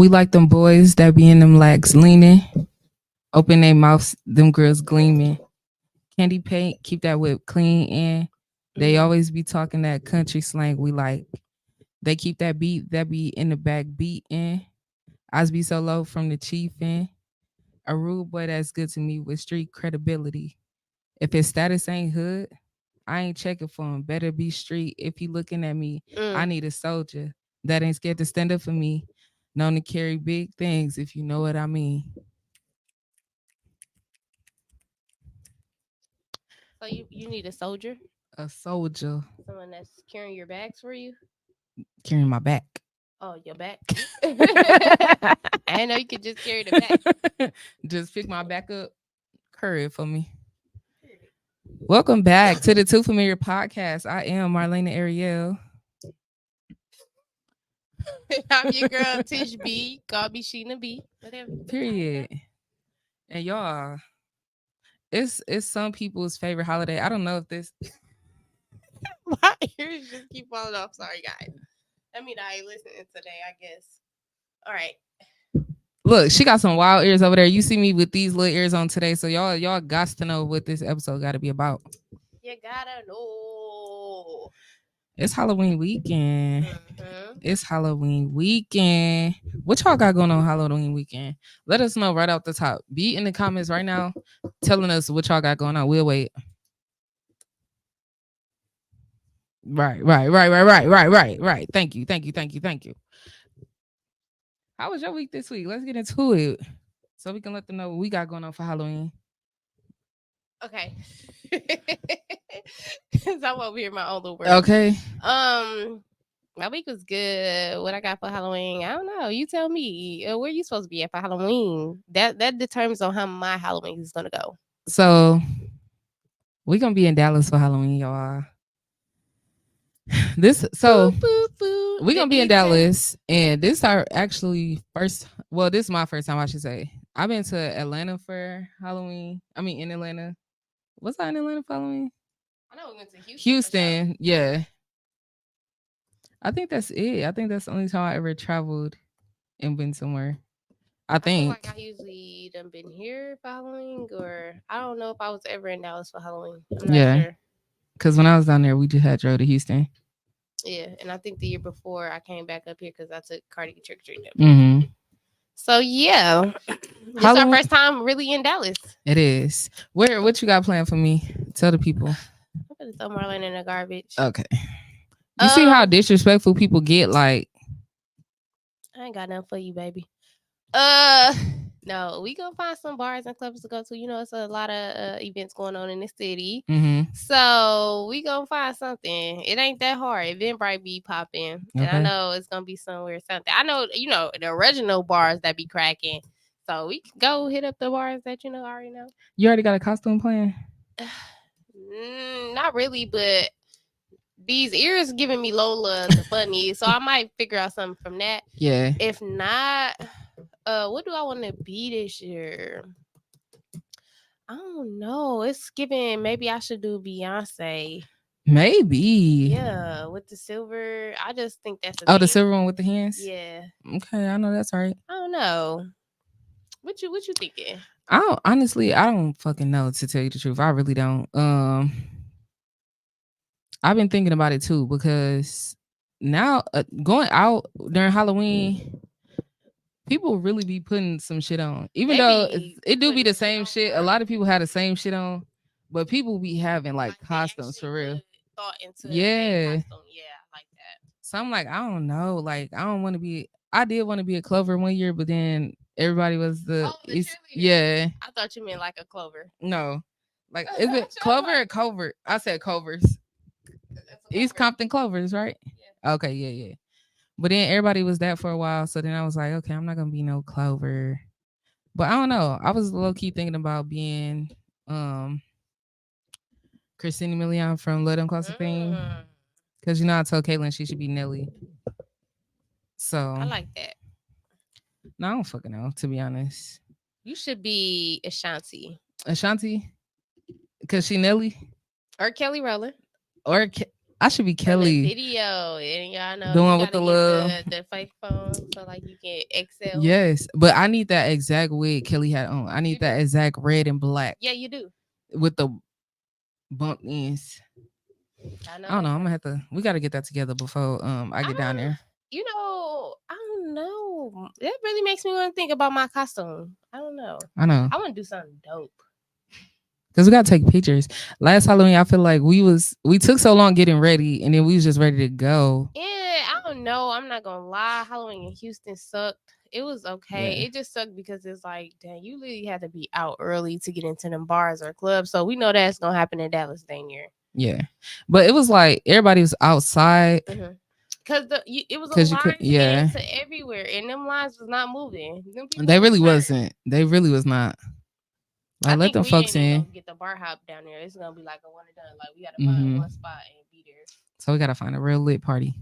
We like them boys that be in them lags leaning, open their mouths, them girls gleaming. Candy paint, keep that whip clean and they always be talking that country slang we like. They keep that beat in the back beating. I be so low from the chief in. A rude boy that's good to me with street credibility. If his status ain't hood, I ain't checking for him. Better be street. If he looking at me, I need a soldier that ain't scared to stand up for me. Known to carry big things, if you know what I mean. So you need a soldier, A soldier someone that's carrying your bags for you. carrying my back. Oh, your back. I didn't know you could just carry the back. Just pick my back up, carry it for me. Welcome back to the Too Familiar podcast. I am Marlena Ariel. I'm your girl Tish B. Call me Sheena B. Whatever. Period. And y'all, it's some people's favorite holiday. I don't know if this My ears just keep falling off. Sorry, guys. I mean, I ain't listening today, I guess. All right. look, she got some wild ears over there. You see me with these little ears on today, so y'all got to know what this episode got to be about. You gotta know. It's Halloween weekend. It's Halloween weekend. What y'all got going on Halloween weekend? Let us know right off the top. Be in the comments right now telling us what y'all got going on. We'll wait. Right. Thank you. How was your week this week? Let's get into it so we can let them know what we got going on for Halloween. Okay. Cause I'm over here in my own little world. Okay. My week was good. What I got for Halloween, I don't know. You tell me. Where you supposed to be at for Halloween? That determines on how my Halloween is gonna go. So we're gonna be in Dallas for Halloween, y'all. We're gonna be in Dallas, and this our actually first. Well, this is my first time, I should say. I've been to Atlanta for Halloween. I mean, in Atlanta. Was I in Atlanta for Halloween? I know we went to Houston. Houston, yeah. I think that's it. I think that's the only time I ever traveled and been somewhere. I think. Like I usually done been here for Halloween, or I don't know if I was ever in Dallas for Halloween. I'm not sure. Because when I was down there, we just had drove to Houston. Yeah, and I think the year before I came back up here because I took Cardi trick or treating. Mm-hmm. So yeah, this is our first time really in Dallas. It is. What you got planned for me? Tell the people. I'm gonna throw Marlon in the garbage. Okay. You see how disrespectful people get? Like, I ain't got nothing for you, baby. No, we gonna find some bars and clubs to go to. You know, it's a lot of events going on in the city. Mm-hmm. So we gonna find something. It ain't that hard. Eventbrite be popping, and I know it's gonna be somewhere something. I know the original bars that be cracking. So we can go hit up the bars that I already know. You already got a costume plan? Not really, but these ears giving me Lola the bunny, so I might figure out something from that. Yeah. If not, what do I want to be this year? I don't know. It's giving. Maybe I should do Beyonce. Maybe. Yeah, with the silver. I just think that's the silver one with the hands. Yeah. Okay, I know that's right. I don't know. What you thinking? I don't fucking know, to tell you the truth. I really don't. I've been thinking about it too because now going out during Halloween, people really be putting some shit on. Even though it do be the same shit. A lot of people have the same shit on, but people be having like costumes for real. Thought into yeah. costume. Yeah, I like that. So I'm like, I don't know. Like, I don't want to be. I did want to be a Clover one year, but then everybody was the yeah. I thought you meant like a Clover. No, like is it Clover or Covert? I said Covers. East Compton Clovers, right? Yeah. Okay, yeah. But then everybody was that for a while, so then I was like, okay, I'm not gonna be no Clover. But I don't know. I was low key thinking about being Christina Milian from Let Them Cross the Thing. Because I told Caitlin she should be Nelly. So I like that. No, I don't fucking know, to be honest. You should be Ashanti? Because she Nelly? Or Kelly Rowland. Or I should be for the Kelly video, and y'all know you doing gotta with the get little. the fake phone so like you can excel. Yes, but I need that exact wig Kelly had on. I You need do. that exact red and black Yeah, you do. with the bump ends. I know I don't know. that's I'm gonna right. have to. We got to get that together before I get down there. You know, I don't know. That really makes me want to think about my costume. I don't know. I know. I want to do something dope. Cause we gotta take pictures. Last Halloween, I feel like we took so long getting ready, and then we was just ready to go. Yeah, I don't know. I'm not gonna lie. Halloween in Houston sucked. It was okay. Yeah. It just sucked because it's like, damn, you literally had to be out early to get into them bars or clubs. So we know that's gonna happen in Dallas dang near. Yeah, but it was like everybody was outside. Cause it was a 'Cause you line could- to get yeah. into everywhere, and them lines was not moving. Them people They was really hurt. wasn't. They really was not. Like, I let think them we folks ain't even in. gonna get the bar hop down there. It's gonna be like a one and done. Like we gotta Mhm. find one spot and be there. So we gotta find a real lit party.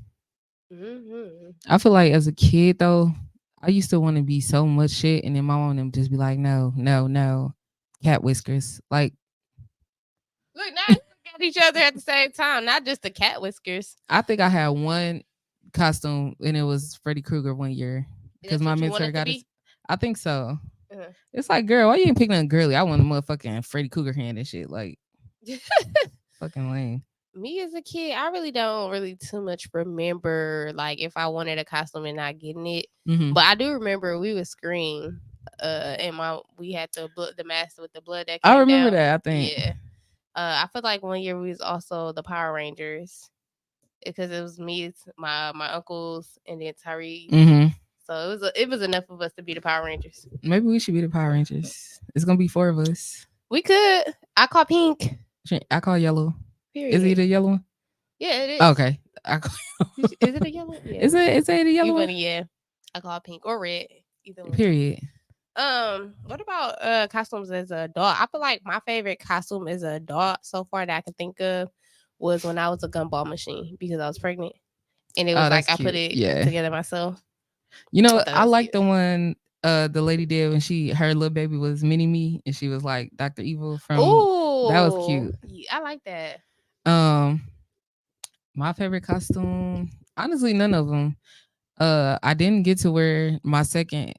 Mm-hmm. I feel like as a kid though, I used to want to be so much shit, and then my mom and them just be like, no, no, no, cat whiskers. Like, Look, now we look at each other at the same time, not just the cat whiskers. I think I had one costume, and it was Freddy Krueger one year because That's my what you mentor wanted to got be? it. I think so. Uh-huh. It's like, girl, why you ain't picking a girly? I want a motherfucking Freddy Krueger hand and shit. Like, fucking lame. Me as a kid, I really don't really too much remember like if I wanted a costume and not getting it. Mhm. But I do remember we would scream, and we had the mask with the blood that I came remember down. that. I think. Yeah. I feel like one year we was also the Power Rangers because it was me, it's my uncles, and then Tyree. Mhm. So it was enough of us to be the Power Rangers. Maybe we should be the Power Rangers. It's gonna be 4 of us. We could. I call pink. I call yellow. Period. Is he the yellow one? Yeah, it is. Okay. I call Is it a yellow? Yeah. Is it the yellow You one? funny, yeah. I call pink or red. Either one. Period. What about costumes as an adult? I feel like my favorite costume as an adult so far that I can think of was when I was a gumball machine because I was pregnant. And it was like I put it together myself. You know, I like the one the lady did when her little baby was mini me and she was like Dr. Evil from that was cute. Yeah, I like that. My favorite costume, honestly, none of them. I didn't get to wear my second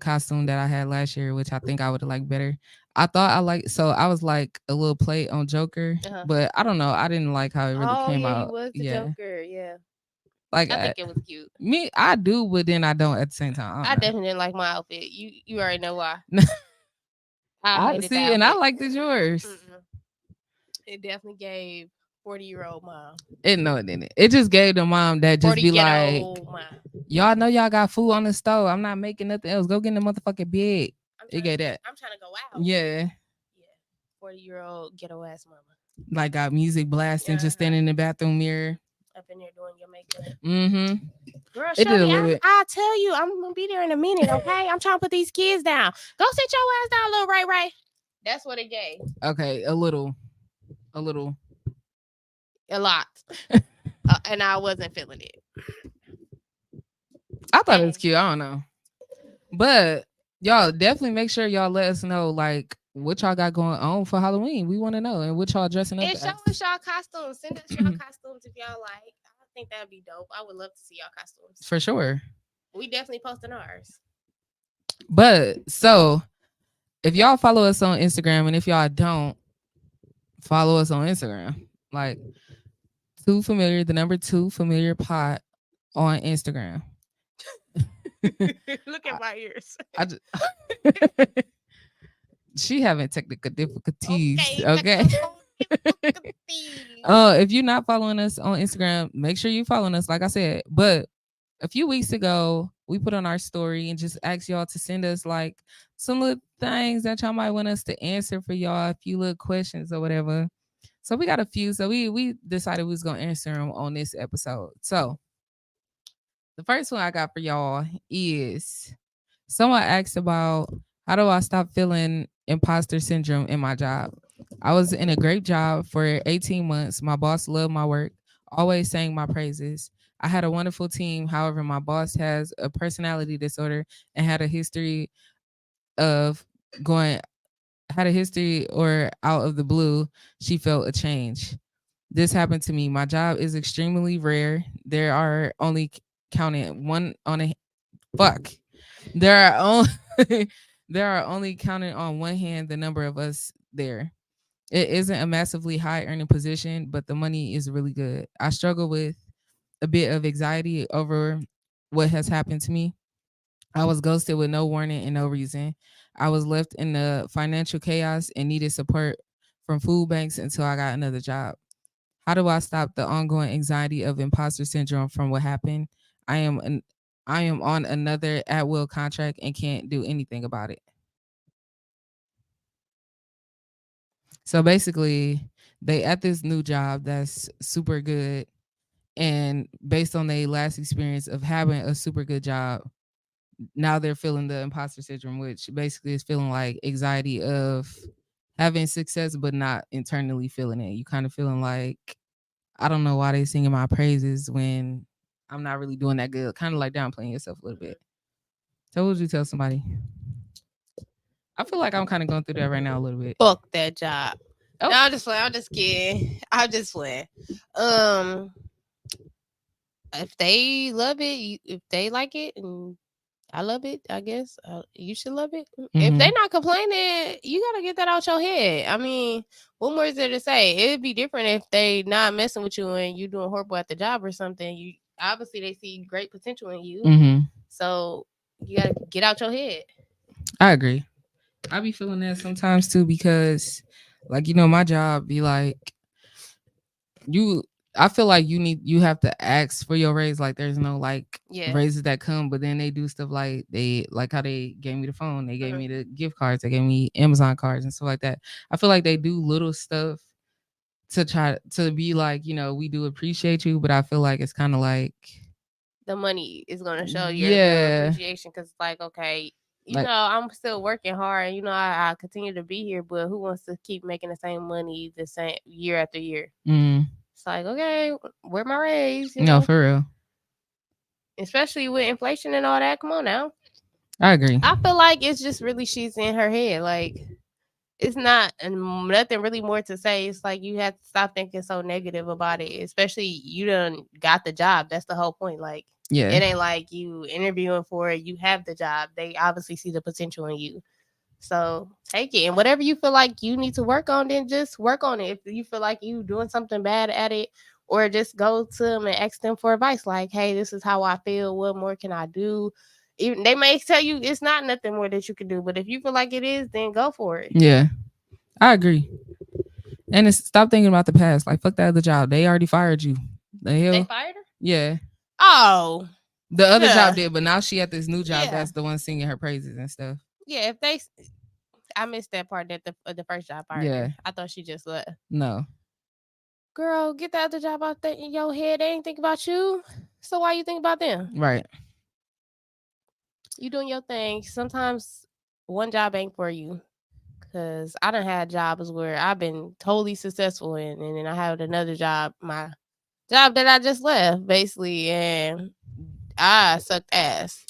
costume that I had last year, which I think I would have liked better. I thought I was like a little play on Joker, but I don't know. I didn't like how it really came out. He was the Joker, yeah. Like I think it was cute. Me, I do, but then I don't at the same time. I definitely didn't like my outfit. You already know why. I see, and I liked yours. It definitely gave 40-year-old mom. It didn't. It just gave the mom that just be like, y'all know y'all got food on the stove. I'm not making nothing else. Go get in the motherfucking bed. It gave that. I'm trying to go out. Yeah. 40-year-old ghetto ass mama. Like got music blasting, just standing in the bathroom mirror. Up in there doing your makeup. Mm-hmm. Girl, Shelby, I'll tell you, I'm gonna be there in a minute, okay? I'm trying to put these kids down. Go sit your ass down, little Ray. That's what it gave. Okay, a little. A lot. And I wasn't feeling it. I thought it was cute. I don't know. But y'all definitely make sure y'all let us know like what y'all got going on for Halloween. We want to know and what y'all dressing up. And show us y'all costumes. Send us y'all costumes if y'all like. I think that'd be dope. I would love to see y'all costumes. For sure. We definitely posting ours. But so if y'all follow us on Instagram and if y'all don't follow us on Instagram, like 2 familiar, the number 2 familiar pod on Instagram. Look at my ears. She having technical difficulties. Okay. If you're not following us on Instagram, make sure you following us. Like I said, but a few weeks ago, we put on our story and just asked y'all to send us like some little things that y'all might want us to answer for y'all, a few little questions or whatever. So we got a few. So we decided we was gonna answer them on this episode. So the first one I got for y'all is someone asked about how do I stop feeling imposter syndrome in my job? I was in a great job for 18 months. My boss loved my work, always sang my praises. I had a wonderful team. However, my boss has a personality disorder and had a history or out of the blue, she felt a change. This happened to me. My job is extremely rare. There are only counted one on a fuck. There are only there are only counted on one hand the number of us there. It isn't a massively high earning position, but the money is really good. I struggle with a bit of anxiety over what has happened to me. I was ghosted with no warning and no reason. I was left in the financial chaos and needed support from food banks until I got another job. How do I stop the ongoing anxiety of imposter syndrome from what happened? I am an, I am on another at will contract and can't do anything about it. So basically, they at this new job that's super good, and based on their last experience of having a super good job, now they're feeling the imposter syndrome, which basically is feeling like anxiety of having success but not internally feeling it. You kind of feeling like, I don't know why they singing my praises when I'm not really doing that good. Kind of like downplaying yourself a little bit. So what would you tell somebody? I feel like I'm kind of going through that right now a little bit. Fuck that job. Oh. No, I'm just playing. I'm just kidding. I'm just playing. If they love it, if they like it, and I love it, I guess you should love it. If they not complaining, you gotta get that out your head. I mean, what more is there to say? It'd be different if they not messing with you and you doing horrible at the job or something. You obviously they see great potential in you, so you gotta get out your head. I agree. I be feeling that sometimes too because, like, my job be like, I feel like you have to ask for your raise. Like, there's no raises that come, but then they do stuff like how they gave me the phone, they gave me the gift cards, they gave me Amazon cards and stuff like that. I feel like they do little stuff to try to be like, we do appreciate you, but I feel like it's kind of like the money is gonna show your appreciation because it's like, okay, I'm still working hard. I continue to be here, but who wants to keep making the same money the same year after year? It's like, okay, where my raise? No, for real. Especially with inflation and all that. Come on now. I agree. I feel like it's just really she's in her head. Like, it's not nothing really more to say. It's like you have to stop thinking so negative about it. Especially you done got the job. That's the whole point. Like, it ain't like you interviewing for it. You have the job. They obviously see the potential in you. So take it. And whatever you feel like you need to work on, then just work on it. If you feel like you doing something bad at it, or just go to them and ask them for advice. Like, hey, this is how I feel. What more can I do? Even they may tell you it's not nothing more that you can do. But if you feel like it is, then go for it. Yeah, I agree. And stop thinking about the past. Like, fuck that other job. They already fired you. The hell? They fired her? Yeah. Oh. The other job did, but now she at this new job. That's the one singing her praises and stuff. Yeah, I missed that part that the first job fired her. I thought she just left. No. Girl, get the other job out there in your head. They ain't think about you. So why you think about them? Right. You doing your thing. Sometimes one job ain't for you. Because I done had jobs where I've been totally successful in, and then I had another job, my job that I just left, basically, and I sucked ass.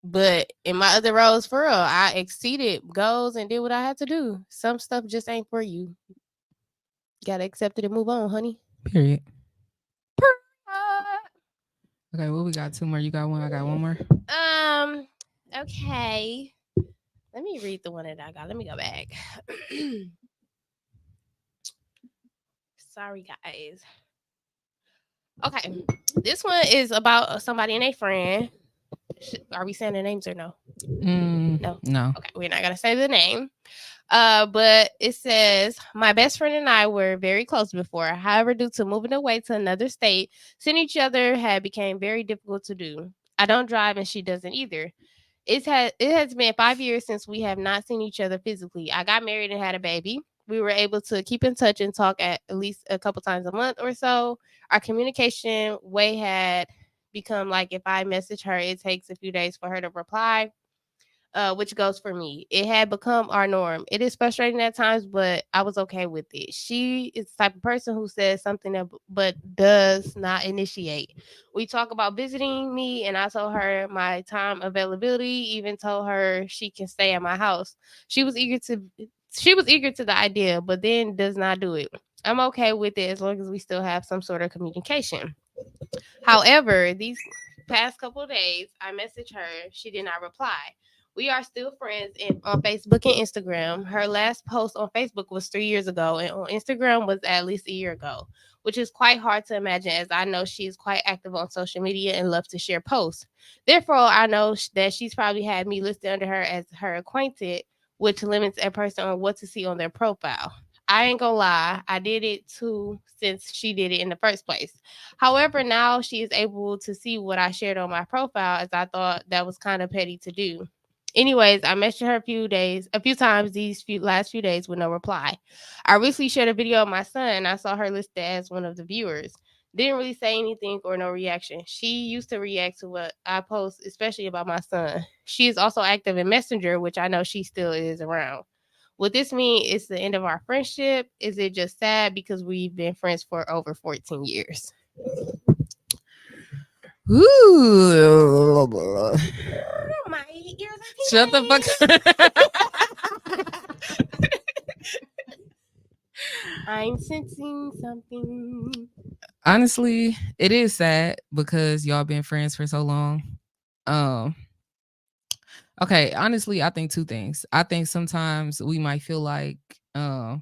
But in my other roles, for real, I exceeded goals and did what I had to do. Some stuff just ain't for you. Gotta accept it and move on, honey. Period. Okay, well, we got two more. You got one. I got one more. Okay. Let me read the one that I got. Let me go back. Sorry, guys. Okay, this one is about somebody and a friend. Are we saying their names or no? No. Okay, we're not gonna say the name. But it says, my best friend and I were very close before. However, due to moving away to another state, seeing each other had become very difficult to do. I don't drive and she doesn't either. It has been 5 years since we have not seen each other physically. I got married and had a baby. We were able to keep in touch and talk at least a couple times a month or so. Our communication way had become like, if I message her, it takes a few days for her to reply. Which goes for me. It had become our norm. It is frustrating at times, but I was okay with it. She is the type of person who says something but does not initiate. We talk about visiting me, and I told her my time availability, even told her she can stay at my house. She was eager to the idea, but then does not do it. I'm okay with it as long as we still have some sort of communication. However, these past couple of days, I messaged her. She did not reply. We are still friends on Facebook and Instagram. Her last post on Facebook was 3 years ago, and on Instagram was at least a year ago, which is quite hard to imagine as I know she is quite active on social media and loves to share posts. Therefore, I know that she's probably had me listed under her as her acquainted, which limits a person on what to see on their profile. I ain't gonna lie, I did it too since she did it in the first place. However, now she is able to see what I shared on my profile as I thought that was kind of petty to do. Anyways, I messaged her a few times these last few days with no reply. I recently shared a video of my son and I saw her listed as one of the viewers. Didn't really say anything or no reaction. She used to react to what I post, especially about my son. She is also active in Messenger, which I know she still is around. Would this mean it's the end of our friendship? Is it just sad because we've been friends for over 14 years? Ooh. My ears are Shut the fuck I'm sensing something. Honestly, it is sad because y'all been friends for so long. Okay, honestly, I think two things. I think sometimes we might feel like we're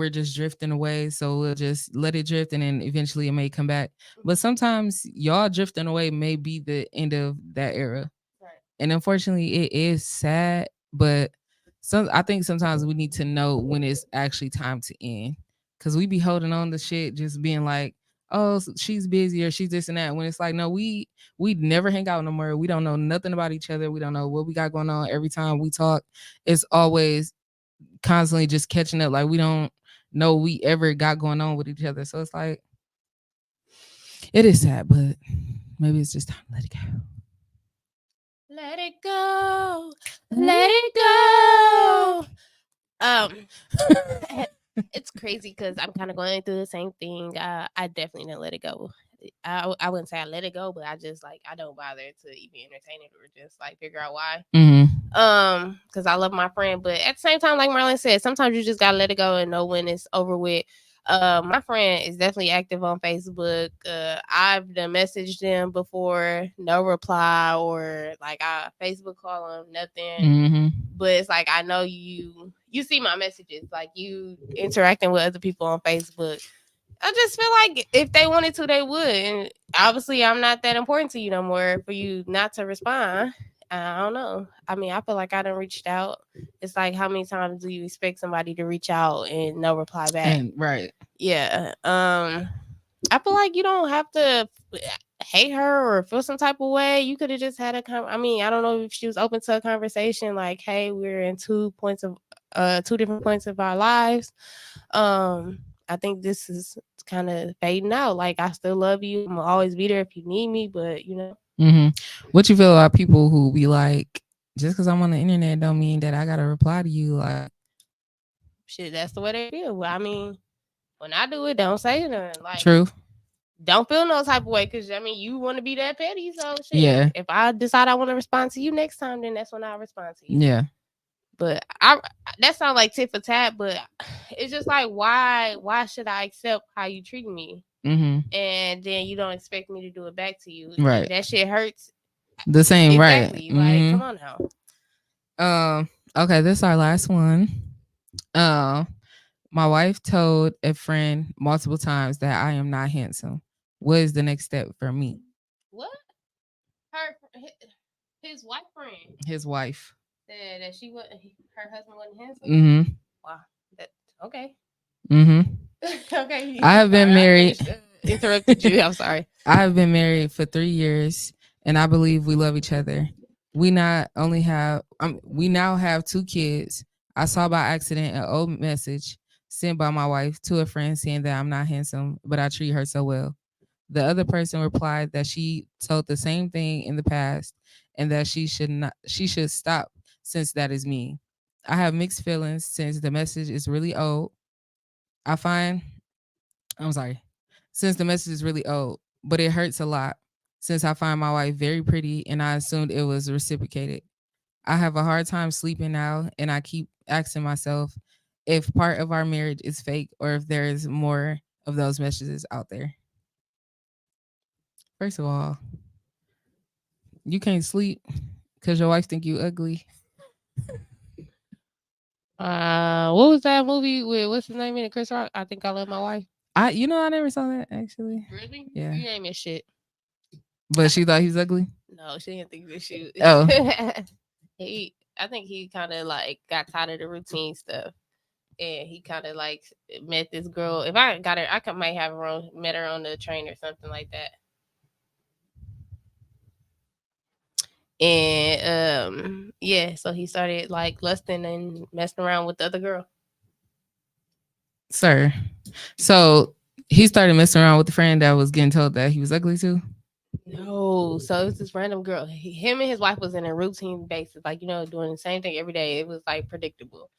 just drifting away, so we'll just let it drift and then eventually it may come back. But sometimes y'all drifting away may be the end of that era. Right. And unfortunately it is sad, but I think sometimes we need to know when it's actually time to end. Cause we be holding on to shit, just being like, oh, she's busy or she's this and that. When it's like, no, we never hang out no more. We don't know nothing about each other. We don't know what we got going on. Every time we talk, it's always constantly just catching up. Like we don't know we ever got going on with each other. So it's like, it is sad, but maybe it's just time to let it go. Let it go. Let it go. It's crazy because I'm kind of going through the same thing. I definitely didn't let it go. I wouldn't say I let it go, but I just like I don't bother to even entertain it or just like figure out why. Because I love my friend, but at the same time, like Marlon said, sometimes you just gotta let it go and know when it's over with. My friend is definitely active on Facebook. I've done messaged them before, no reply, or like I Facebook call them, nothing. But it's like I know you see my messages, like you interacting with other people on Facebook. I just feel like if they wanted to, they would. And obviously, I'm not that important to you no more for you not to respond. I don't know. I mean, I feel like I done reached out. It's like how many times do you expect somebody to reach out and no reply back? And right. Yeah. I feel like you don't have to hate her or feel some type of way. You could have just had I mean, I don't know if she was open to a conversation like, hey, we're in two different points of our lives. I think this is kind of fading out. Like, I still love you. I'm gonna always be there if you need me, but you know. What you feel about people who be like, just because I'm on the internet don't mean that I gotta reply to you? Like, shit, that's the way they feel. I mean, when I do it, don't say nothing. Like, true. Don't feel no type of way because I mean, you want to be that petty. So shit. Yeah. If I decide I want to respond to you next time, then that's when I respond to you. Yeah. But that sounds like tit for tat, but it's just like why should I accept how you treat me? And then you don't expect me to do it back to you. Right. That shit hurts. The same, exactly. Right. Like, come on now. Okay, this is our last one. My wife told a friend multiple times that I am not handsome. What is the next step for me? What? His wife friend. His wife said that her husband wasn't handsome. Wow. Okay. Okay. I have been married. Interrupted you. I'm sorry. I have been married for 3 years, and I believe we love each other. We now have 2 kids. I saw by accident an old message sent by my wife to a friend saying that I'm not handsome, but I treat her so well. The other person replied that she told the same thing in the past and that she should stop since that is me. I have mixed feelings since the message is really old. Since the message is really old, but it hurts a lot since I find my wife very pretty and I assumed it was reciprocated. I have a hard time sleeping now and I keep asking myself, if part of our marriage is fake or if there is more of those messages out there. First of all, you can't sleep because your wife think you ugly. What was that movie with what's his name in it? Chris Rock? I Think I Love My Wife. I never saw that actually. Really? Yeah. You ain't miss shit. But she thought he was ugly. No, she didn't think this shit. Oh. I think he kind of like got tired of the routine stuff, and he kind of like met this girl. If I got her, might have met her on the train or something like that. And yeah, so he started like lusting and messing around with the other girl. Sir, so he started messing around with the friend that was getting told that he was ugly too. No, so it was this random girl. Him and his wife was in a routine basis, like doing the same thing every day. It was like predictable.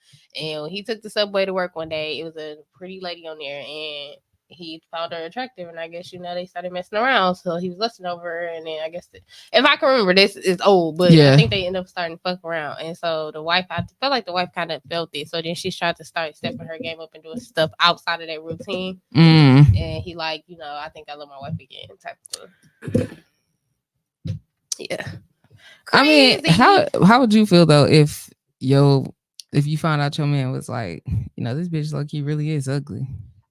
And when he took the subway to work one day, it was a pretty lady on there, and he found her attractive. And I guess they started messing around. So he was lusting over her, and then I guess if I can remember, this is old, but I think they ended up starting to fuck around. And so the wife, I felt like the wife kind of felt it. So then she tried to start stepping her game up and doing stuff outside of that routine. And he like, I think I love my wife again type of stuff. Yeah. Crazy. I mean, how would you feel though if you found out your man was like, this bitch like he really is ugly?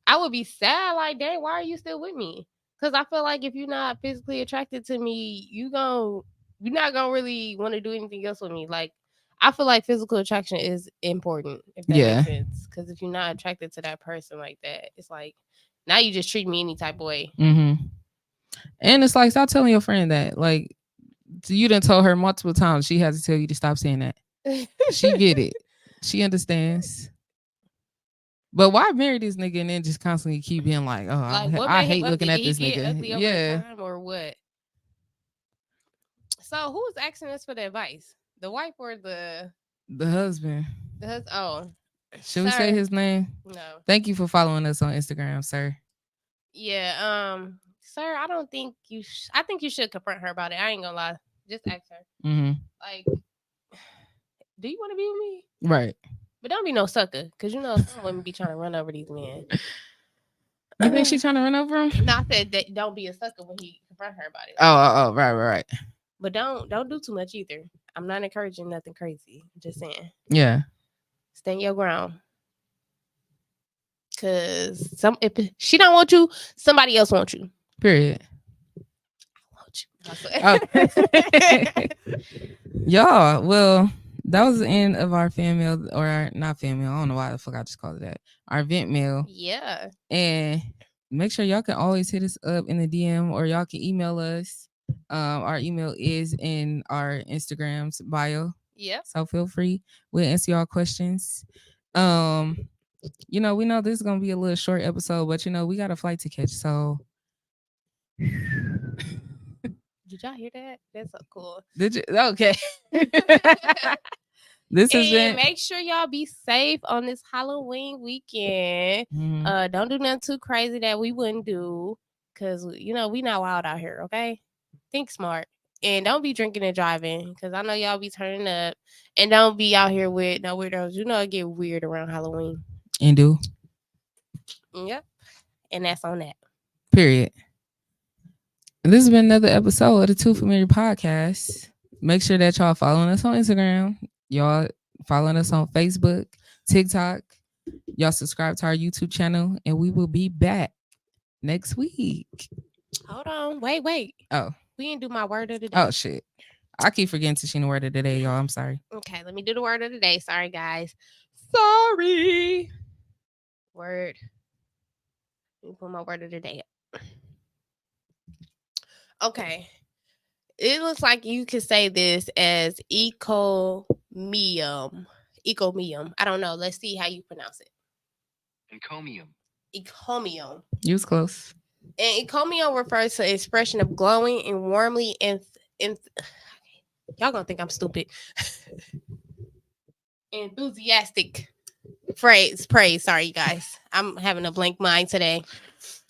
I would be sad, like, dang, why are you still with me? Because I feel like if you're not physically attracted to me, you're not gonna really want to do anything else with me. Like, I feel like physical attraction is important, if that makes sense. Because if you're not attracted to that person like that, it's like now you just treat me any type of way. And it's like, stop telling your friend that. Like, you done told her multiple times. She has to tell you to stop saying that. She get it. She understands. But why marry this nigga and then just constantly keep being like, oh, I hate looking at this nigga. Yeah. Or what? So who's asking us for the advice? The wife or the husband? The husband. Oh. Should we say his name? No. Thank you for following us on Instagram, sir. Yeah. Sir, I don't think you. I think you should confront her about it. I ain't gonna lie. Just ask her. Like, do you want to be with me? Right. But don't be no sucker, because some women be trying to run over these men. You think she's trying to run over him? No, I said that don't be a sucker when he confront her about it. Oh, right. But don't do too much either. I'm not encouraging nothing crazy. I'm just saying. Yeah. Stand your ground. Cause if she don't want you, somebody else wants you. Period. I want you. Y'all, well, that was the end of our fan mail, or not fan mail. I don't know why the fuck I just called it that. Our vent mail. Yeah. And make sure y'all can always hit us up in the DM, or y'all can email us. Our email is in our Instagram's bio. Yeah. So feel free. We'll answer y'all questions. We know this is gonna be a little short episode, but we got a flight to catch. So did y'all hear that? That's so cool. Did you? Okay. This is it. Make sure y'all be safe on this Halloween weekend. Don't do nothing too crazy that we wouldn't do, because we not wild out here. Okay, think smart, and don't be drinking and driving, because I know y'all be turning up, and don't be out here with no weirdos. It get weird around Halloween. And do. Yep, and that's on that. Period. This has been another episode of the Too Familiar Podcast. Make sure that y'all following us on Instagram. Y'all following us on Facebook, TikTok. Y'all subscribe to our YouTube channel, and we will be back next week. Hold on. Wait. Oh. We didn't do my word of the day. Oh, shit. I keep forgetting to see the word of the day, y'all. I'm sorry. Okay, let me do the word of the day. Sorry, guys. Sorry. Word. Let me put my word of the day up. Okay. It looks like you could say this as encomium. Encomium. I don't know. Let's see how you pronounce it. Encomium. Encomium. You was close. And encomium refers to an expression of glowing and warmly y'all gonna think I'm stupid. Enthusiastic praise. Sorry, you guys. I'm having a blank mind today.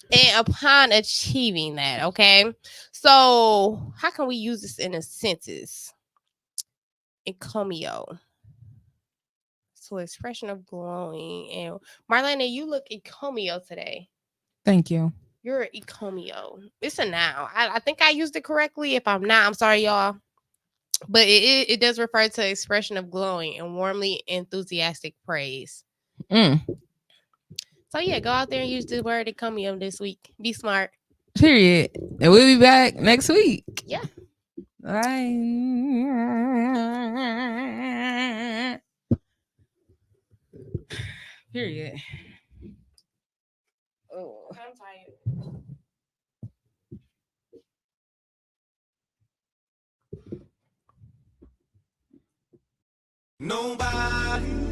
And upon achieving that, okay? So how can we use this in a sentence? Encomio. to expression of glowing. And Marlena, you look encomio today. Thank you. You're encomio. It's a noun. I think I used it correctly. If I'm not, I'm sorry, y'all. But it does refer to expression of glowing and warmly enthusiastic praise. Mm. So yeah, go out there and use the word encomio this week. Be smart. Period. And we'll be back next week. Yeah. Bye. Period. Oh. I'm tired. Nobody